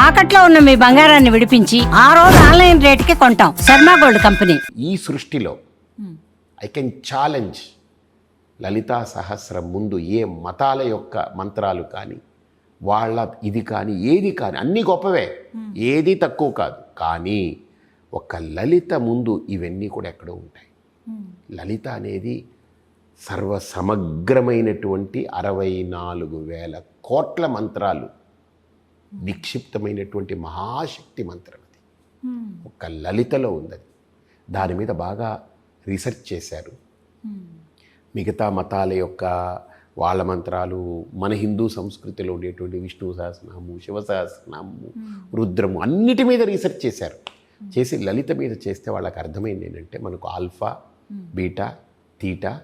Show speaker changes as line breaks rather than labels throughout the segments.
తాకట్లో ఉన్న మీ బంగారాన్ని విడిపించి ఆ రోజు ఆన్లైన్ రేటుకి కొంటాం. Sharma gold company.
ఈ సృష్టిలో ఐ కెన్ ఛాలెంజ్ లలితా సహస్రం ముందు ఏ మతాల యొక్క మంత్రాలు కానీ వాళ్ళ ఇది కానీ ఏది కానీ అన్నీ గొప్పవే, ఏది తక్కువ కాదు. కానీ ఒక లలిత ముందు ఇవన్నీ కూడా ఎక్కడో ఉంటాయి. లలిత అనేది సర్వసమగ్రమైనటువంటి 64,000 కోట్ల మంత్రాలు నిక్షిప్తమైనటువంటి మహాశక్తి మంత్రం అది. ఒక లలితలో ఉంది. దాని మీద బాగా రీసెర్చ్ చేశారు. మిగతా మతాల యొక్క వాళ్ళ మంత్రాలు, మన హిందూ సంస్కృతిలో ఉండేటువంటి విష్ణు సహస్రనామము, శివ సహస్రనామము, రుద్రము అన్నిటి మీద రీసెర్చ్ చేశారు. చేసి లలిత మీద చేస్తే వాళ్ళకి అర్థమైంది ఏంటంటే మనకు ఆల్ఫా, బీటా, తీటా,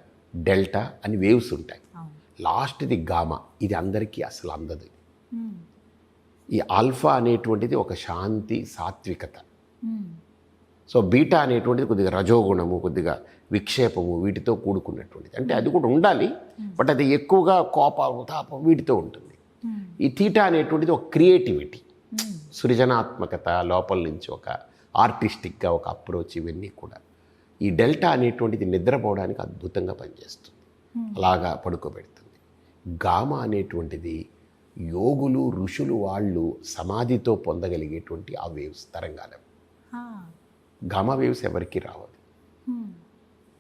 డెల్టా అని వేవ్స్ ఉంటాయి. లాస్ట్ది గామా. ఇది అందరికీ అసలు అందదు. ఈ ఆల్ఫా అనేటువంటిది ఒక శాంతి, సాత్వికత. సో బీటా అనేటువంటిది కొద్దిగా రజోగుణము, కొద్దిగా విక్షేపము, వీటితో కూడుకున్నటువంటిది. అంటే అది కూడా ఉండాలి, బట్ అది ఎక్కువగా కోపం, తాపం వీటితో ఉంటుంది. ఈ తీటా అనేటువంటిది ఒక క్రియేటివిటీ, సృజనాత్మకత, లోపల నుంచి ఒక ఆర్టిస్టిక్గా ఒక అప్రోచ్, ఇవన్నీ కూడా. ఈ డెల్టా అనేటువంటిది నిద్రపోవడానికి అద్భుతంగా పనిచేస్తుంది, అలాగా పడుకోబెడుతుంది. గామా అనేటువంటిది యోగులు, ఋషులు వాళ్ళు సమాధితో పొందగలిగేటువంటి ఆ వేవ్స్, తరంగాలు. గామా వేవ్స్ ఎవరికి రావదు.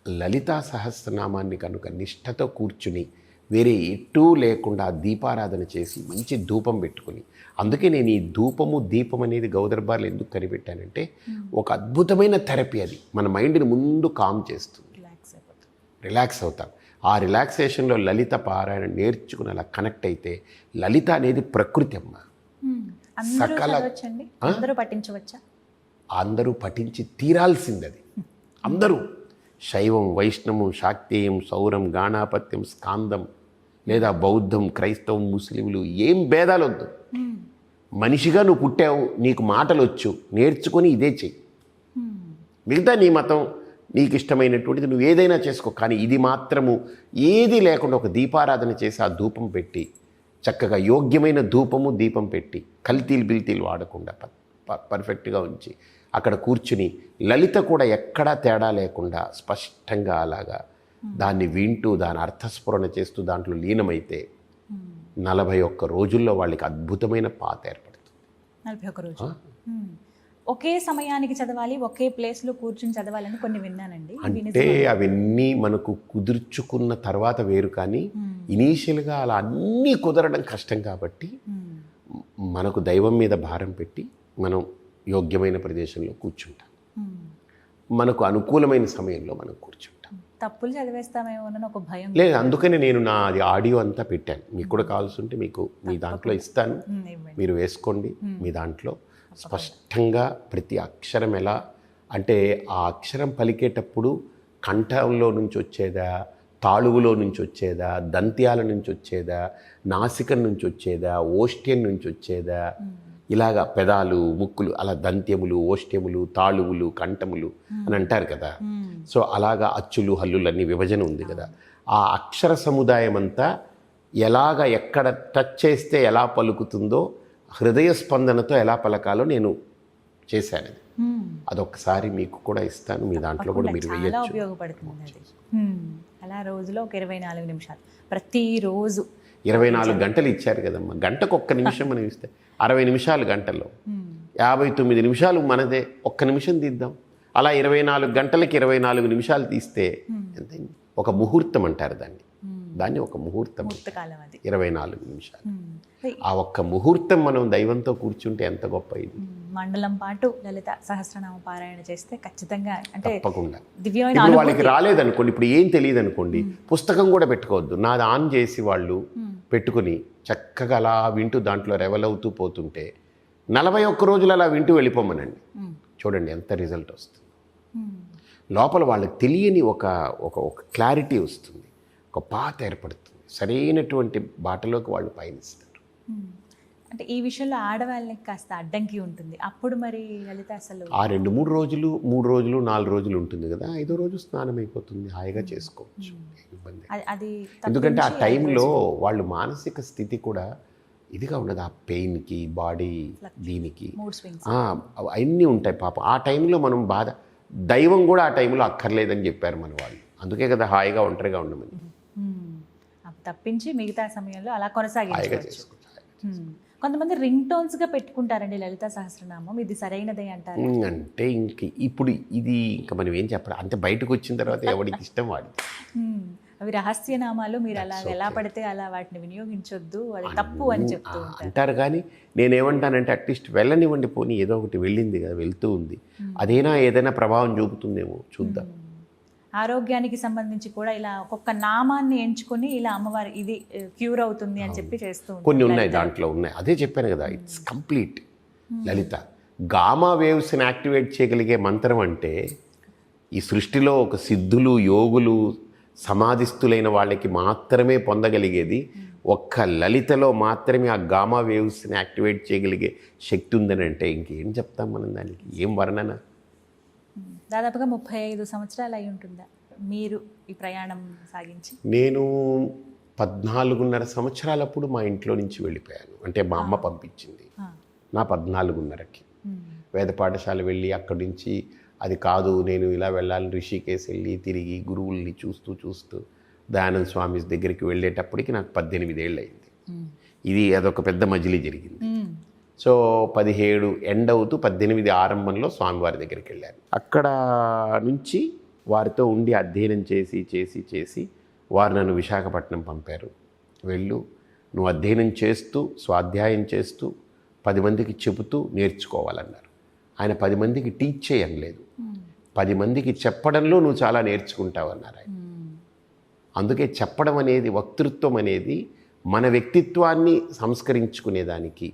లలితా సహస్రనామాన్ని కనుక నిష్ఠతో కూర్చుని వేరే ఎటూ లేకుండా దీపారాధన చేసి మంచి ధూపం పెట్టుకుని, అందుకే నేను ఈ ధూపము దీపం అనేది గౌదర్బార్లు ఎందుకు కనిపెట్టానంటే ఒక అద్భుతమైన థెరపీ అది. మన మైండ్ని ముందు కామ్ చేస్తుంది, రిలాక్స్ అవుతాం. ఆ రిలాక్సేషన్లో లలిత పారాయణ నేర్చుకుని అలా కనెక్ట్ అయితే, లలిత అనేది ప్రకృతి అమ్మ. సకల అందరూ పఠించి తీరాల్సింది అది. అందరూ శైవం, వైష్ణవం, శాక్తేయం, సౌరం, గాణాపత్యం, స్కాందం, లేదా బౌద్ధం, క్రైస్తవం, ముస్లింలు, ఏం భేదాలు వద్దు. మనిషిగా నువ్వు పుట్టావు, నీకు మాటలు వచ్చు, నేర్చుకొని ఇదే చెయ్యి. మిగతా నీ మతం, నీకు ఇష్టమైనటువంటిది నువ్వు ఏదైనా చేసుకో. కానీ ఇది మాత్రము ఏది లేకుండా ఒక దీపారాధన చేసి ఆ ధూపం పెట్టి, చక్కగా యోగ్యమైన ధూపము దీపం పెట్టి, కల్తీలు బిల్తీలు వాడకుండా పర్ఫెక్ట్గా ఉంచి అక్కడ కూర్చుని లలిత కూడా ఎక్కడా తేడా లేకుండా స్పష్టంగా అలాగా దాన్ని వింటూ, దాని అర్థస్ఫురణ చేస్తూ దాంట్లో లీనమైతే 41 రోజుల్లో వాళ్ళకి అద్భుతమైన పాత ఏర్పడుతుంది.
41 రోజులు ఒకే సమయానికి చదవాలి, ఒకే ప్లేస్లో కూర్చుని చదవాలని కొన్ని విన్నానండి.
అంటే అవన్నీ మనకు కుదుర్చుకున్న తర్వాత వేరు, కానీ ఇనీషియల్గా అలా అన్నీ కుదరడం కష్టం. కాబట్టి మనకు దైవం మీద భారం పెట్టి మనం యోగ్యమైన ప్రదేశంలో కూర్చుంటాం, మనకు అనుకూలమైన సమయంలో మనం కూర్చుంటాం.
తప్పులు చదివేస్తామేమో అని ఒక భయం
లేదు. అందుకని నేను అది ఆడియో అంతా పెట్టాను. మీకు కూడా కావాల్సి ఉంటే మీకు మీ దాంట్లో ఇస్తాను, మీరు వేసుకోండి. మీ దాంట్లో స్పష్టంగా ప్రతి అక్షరం ఎలా అంటే, ఆ అక్షరం పలికేటప్పుడు కంఠంలో నుంచి వచ్చేదా, తాళువులో నుంచి వచ్చేదా, దంత్యాల నుంచి వచ్చేదా, నాసికం నుంచి వచ్చేదా, ఓష్ట్యం నుంచి వచ్చేదా, ఇలాగా పెదాలు, ముక్కులు, అలా దంత్యములు, ఓష్ట్యములు, తాళువులు, కంఠములు అని అంటారు కదా. సో అలాగా అచ్చులు, హల్లులు అన్ని విభజన ఉంది కదా. ఆ అక్షర సముదాయం అంతా ఎలాగ ఎక్కడ టచ్ చేస్తే ఎలా పలుకుతుందో, హృదయ స్పందనతో ఎలా పలకాలో నేను చేశాను. అదొక్కసారి మీకు కూడా ఇస్తాను, మీ దాంట్లో కూడా మీరు వేయచ్చు.
ఉపయోగపడుతుంది అది. అలా రోజులో ఒక 24 నిమిషాలు ప్రతిరోజు
24 గంటలు ఇచ్చారు కదమ్మా. గంటకు 1 నిమిషం మనం ఇస్తే 60 నిమిషాలు గంటలో 59 నిమిషాలు మనదే. 1 నిమిషం తీద్దాం. అలా 24 గంటలకి 24 నిమిషాలు తీస్తే ఎంత? ఒక ముహూర్తం అంటారు దాన్ని. దాన్ని ఒక ముహూర్తం, 24 నిమిషాలు. ఆ ఒక్క ముహూర్తం మనం దైవంతో కూర్చుంటే ఎంత గొప్ప. ఇది
మండలం పాటు లలిత సహస్రనామ పారాయణ చేస్తే ఖచ్చితంగా, అంటే
తప్పకుండా.
దివ్యమైన
ఇప్పుడు వాళ్ళకి రాలేదనుకోండి, ఇప్పుడు ఏం తెలియదు అనుకోండి, పుస్తకం కూడా పెట్టుకోవద్దు. నాది ఆన్ చేసి వాళ్ళు పెట్టుకుని చక్కగా అలా వింటూ దాంట్లో రెవలవుతూ పోతుంటే 41 రోజులు అలా వింటూ వెళ్ళిపోమనండి. చూడండి ఎంత రిజల్ట్ వస్తుంది. లోపల వాళ్ళకి తెలియని ఒక క్లారిటీ వస్తుంది, ఒక పాత ఏర్పడుతుంది, సరైనటువంటి బాటలోకి వాళ్ళు పయనిస్తారు.
అంటే ఈ విషయంలో ఆడవాళ్ళకి కాస్త అడ్డంకి ఉంటుంది. అప్పుడు మరి లలిత అసలు
ఆ 2-3 రోజులు, 3 రోజులు, 4 రోజులు ఉంటుంది కదా. 5వ రోజు స్నానం అయిపోతుంది, హాయిగా చేసుకోవచ్చు, ఇబ్బంది.
అది
ఎందుకంటే ఆ టైంలో వాళ్ళు మానసిక స్థితి కూడా ఇదిగా ఉండదు ఆ పెయిన్కి బాడీ దీనికి
మూడ్ స్వింగ్స్.
అవన్నీ ఉంటాయి పాపం. ఆ టైంలో మనం బాధ, దైవం కూడా ఆ టైంలో అక్కర్లేదని చెప్పారు మన వాళ్ళు. అందుకే కదా హాయిగా ఒంటరిగా ఉండమని.
అవి తప్పించి మిగతా సమయంలో అలా
హాయిగా
కొనసాగించవచ్చు.
చేసుకుంటారు.
కొంతమంది రింగ్ టోన్స్గా పెట్టుకుంటారండి లలితా సహస్రనామం. ఇది సరైనదే అంటారు.
అంటే ఇంక ఇప్పుడు ఇది ఇంకా మనం ఏం చెప్పాలి, అంటే బయటకు వచ్చిన తర్వాత ఎవరికి ఇష్టం వాడి.
అవి రహస్య నామాలు, మీరు అలా ఎలా పడితే అలా వాటిని వినియోగించొద్దు, అది తప్పు అని చెప్తూ ఉంటారు.
అంటారు. కానీ నేనేమంటానంటే అట్లీస్ట్ వెళ్ళనివ్వండి, పోనీ ఏదో ఒకటి వెళ్ళింది కదా, వెళ్తూ ఉంది, అదేనా ఏదైనా ప్రభావం చూపుతుందేమో చూద్దాం.
ఆరోగ్యానికి సంబంధించి కూడా ఇలా ఒక్కొక్క నామాన్ని ఎంచుకొని ఇలా అమ్మవారి ఇది క్యూర్ అవుతుంది అని చెప్పి చేస్తూ ఉంటారు.
కొన్ని ఉన్నాయి దాంట్లో ఉన్నాయి. అదే చెప్పాను కదా, ఇట్స్ కంప్లీట్ లలిత. గామా వేవ్స్ని యాక్టివేట్ చేయగలిగే మంత్రం అంటే ఈ సృష్టిలో ఒక సిద్ధులు, యోగులు, సమాధిస్తులైన వాళ్ళకి మాత్రమే పొందగలిగేది. ఒక్క లలితలో మాత్రమే ఆ గామా వేవ్స్ని యాక్టివేట్ చేయగలిగే శక్తి ఉందని అంటే ఇంకేం చెప్తాం మనం దానికి, ఏం వర్ణన.
దాదాపుగా 35 సంవత్సరాలు అయి ఉంటుందా మీరు ఈ ప్రయాణం సాగించి?
నేను 14.5 సంవత్సరాలప్పుడు మా ఇంట్లో నుంచి వెళ్ళిపోయాను. అంటే మా అమ్మ పంపించింది నా 14.5కి. వేద పాఠశాల వెళ్ళి అక్కడి నుంచి అది కాదు నేను ఇలా వెళ్ళాలి, రిషికేశ్ వెళ్ళి తిరిగి గురువుల్ని చూస్తూ దయానంద స్వామి దగ్గరికి వెళ్ళేటప్పటికి నాకు 18 ఏళ్ళు అయింది. ఇది అదొక పెద్ద మజిలీ జరిగింది. సో 17 ఎండ్ అవుతూ 18 ఆరంభంలో స్వామివారి దగ్గరికి వెళ్ళాను. అక్కడ నుంచి వారితో ఉండి అధ్యయనం చేసి వారు నన్ను విశాఖపట్నం పంపారు. నువ్వు అధ్యయనం చేస్తూ స్వాధ్యాయం చేస్తూ 10 మందికి చెబుతూ నేర్చుకోవాలన్నారు. ఆయన 10 మందికి టీచ్ చేయలేదు, 10 మందికి చెప్పడంలో నువ్వు చాలా నేర్చుకుంటావన్నారు ఆయన. అందుకే చెప్పడం అనేది, వక్తృత్వం అనేది మన వ్యక్తిత్వాన్ని సంస్కరించుకునేదానికి.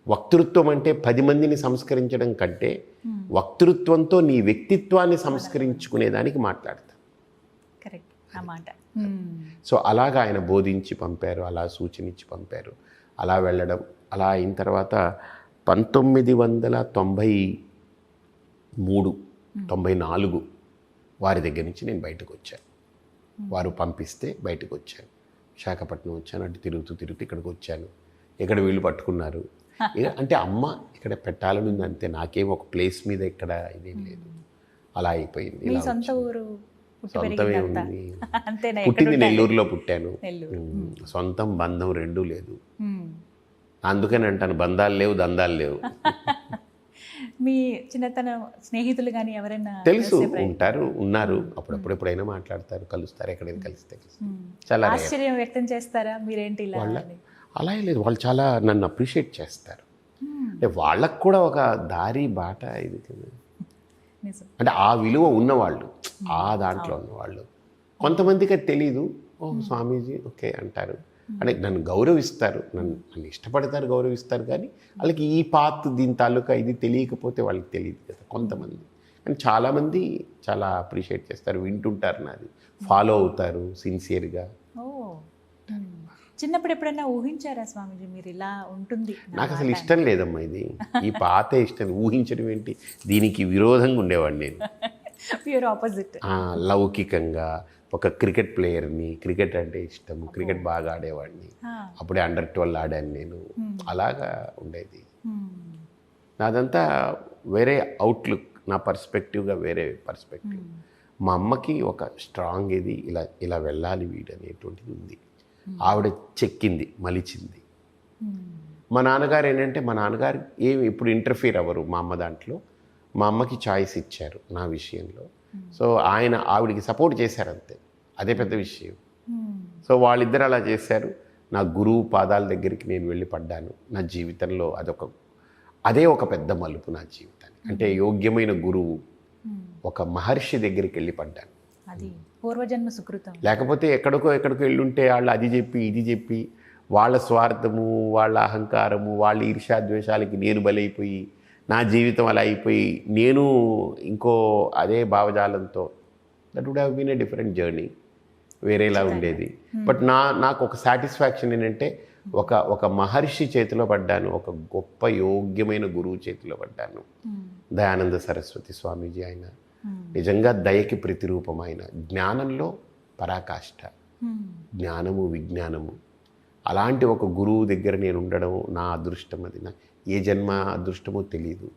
వక్తృత్వం అంటే 10 మందిని సంస్కరించడం కంటే వక్తృత్వంతో నీ వ్యక్తిత్వాన్ని సంస్కరించుకునేదానికి మాట్లాడతా.
కరెక్ట్ ఆ మాట.
సో అలాగా ఆయన బోధించి పంపారు, అలా సూచనిచ్చి పంపారు. అలా వెళ్ళడం, అలా అయిన తర్వాత 1993-94 వారి దగ్గర నుంచి నేను బయటకు వచ్చాను. వారు పంపిస్తే బయటకు వచ్చాను. విశాఖపట్నం వచ్చాను, అటు తిరుగుతూ ఇక్కడికి వచ్చాను. ఇక్కడ వీళ్ళు పట్టుకున్నారు. అంటే అమ్మ ఇక్కడ పెట్టాలని ఉంది అంతే, నాకేం ఒక ప్లేస్ మీద ఇక్కడ ఇదేం లేదు. అలా అయిపోయింది. ఇలా
సొంత ఊరు
సొంతమే ఉంది. పుట్టింది నెల్లూరులో పుట్టాను. సొంతం బంధం రెండూ లేదు. అందుకని అంటాను, బంధాలు లేవు దందాలు లేవు.
మీ చిన్నతన స్నేహితులు కానీ ఎవరైనా
తెలుసు, ఉన్నారు. అప్పుడప్పుడు ఎప్పుడైనా మాట్లాడతారు, కలుస్తారు, ఎక్కడైనా కలిస్తే చాలా
ఆశ్చర్యం వ్యక్తం చేస్తారా మీరేంటి ఇలా?
అలా లేదు, వాళ్ళు చాలా నన్ను అప్రిషియేట్ చేస్తారు. అంటే వాళ్ళకు కూడా ఒక దారి బాట ఇది అంటే ఆ విలువ ఉన్నవాళ్ళు, ఆ దాంట్లో ఉన్నవాళ్ళు. కొంతమందికి అది తెలీదు, ఓ స్వామీజీ ఓకే అంటారు, అంటే నన్ను గౌరవిస్తారు, నన్ను ఇష్టపడతారు, గౌరవిస్తారు. కానీ వాళ్ళకి ఈ పాత్ దీని తాలూకా ఇది తెలియకపోతే వాళ్ళకి తెలియదు కదా కొంతమంది. కానీ చాలామంది చాలా అప్రిషియేట్ చేస్తారు, వింటుంటారు, నాది ఫాలో అవుతారు సిన్సియర్గా.
చిన్నప్పుడు ఎప్పుడైనా ఊహించారా స్వామీజీ మీరు ఇలా ఉంటుంది?
నాకు అసలు ఇష్టం లేదమ్మా ఇది, ఈ పాతే ఇష్టం. ఊహించడం ఏంటి, దీనికి విరోధంగా ఉండేవాడిని నేను.
Pure opposite.
లౌకికంగా ఒక క్రికెట్ ప్లేయర్ని, క్రికెట్ అంటే ఇష్టం, క్రికెట్ బాగా ఆడేవాడిని. అప్పుడే అండర్ 12 ఆడాను నేను. అలాగా ఉండేది నాదంతా. వేరే అవుట్లుక్, నా పర్స్పెక్టివ్గా వేరే పర్స్పెక్టివ్. మా అమ్మకి ఒక స్ట్రాంగ్ ఇది, ఇలా వెళ్ళాలి వీడు అనేటువంటిది ఉంది. ఆవిడ చెక్కింది, మలిచింది. మా నాన్నగారు ఏంటంటే, మా నాన్నగారు ఏమి ఇప్పుడు ఇంటర్ఫీర్ అవ్వరు మా అమ్మ దాంట్లో. మా అమ్మకి చాయిస్ ఇచ్చారు నా విషయంలో. సో ఆవిడికి సపోర్ట్ చేశారు అంతే, అదే పెద్ద విషయం. సో వాళ్ళిద్దరు అలా చేశారు. నా గురువు పాదాల దగ్గరికి నేను వెళ్ళి పడ్డాను. నా జీవితంలో అదే ఒక పెద్ద మలుపు నా జీవితాన్ని. అంటే యోగ్యమైన గురువు, ఒక మహర్షి దగ్గరికి వెళ్ళి పడ్డాను.
అది పూర్వజన్మ సుకృతం. లేకపోతే
ఎక్కడికో వెళ్ళుంటే వాళ్ళు అది చెప్పి ఇది చెప్పి వాళ్ళ స్వార్థము, వాళ్ళ అహంకారము, వాళ్ళ ఈర్ష్యాద్వేషాలకి నేను బలైపోయి నా జీవితం అలా అయిపోయి నేను ఇంకో అదే భావజాలంతో, that would have been a different journey, వేరేలా ఉండేది. బట్ నాకు ఒక సాటిస్ఫాక్షన్ ఏంటంటే ఒక మహర్షి చేతిలో పడ్డాను, ఒక గొప్ప యోగ్యమైన గురువు చేతిలో పడ్డాను. దయానంద సరస్వతి స్వామీజీ. ఆయన నిజంగా దయకి ప్రతిరూపమైన, జ్ఞానంలో పరాకాష్ఠ, జ్ఞానము విజ్ఞానము. అలాంటి ఒక గురువు దగ్గర నేను ఉండడం నా అదృష్టం. అది నా ఏ జన్మ అదృష్టమో తెలియదు.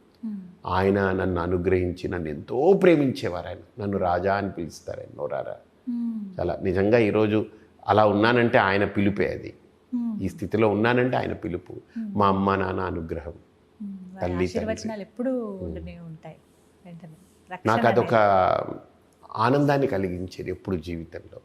ఆయన నన్ను అనుగ్రహించి నన్ను ఎంతో ప్రేమించేవారు. ఆయన నన్ను రాజా అని పిలుస్తారు. ఆయన నోరారా. చాలా నిజంగా ఈరోజు అలా ఉన్నానంటే ఆయన పిలుపే అది. ఈ స్థితిలో ఉన్నానంటే ఆయన పిలుపు, మా అమ్మ నాన్న అనుగ్రహం, తల్లి
ఆశీర్వచనాలు ఎప్పుడూ ఉంటూనే ఉంటాయి వెంటనే.
నాకు అదొక ఆనందాన్ని కలిగించేది ఎప్పుడు జీవితంలో.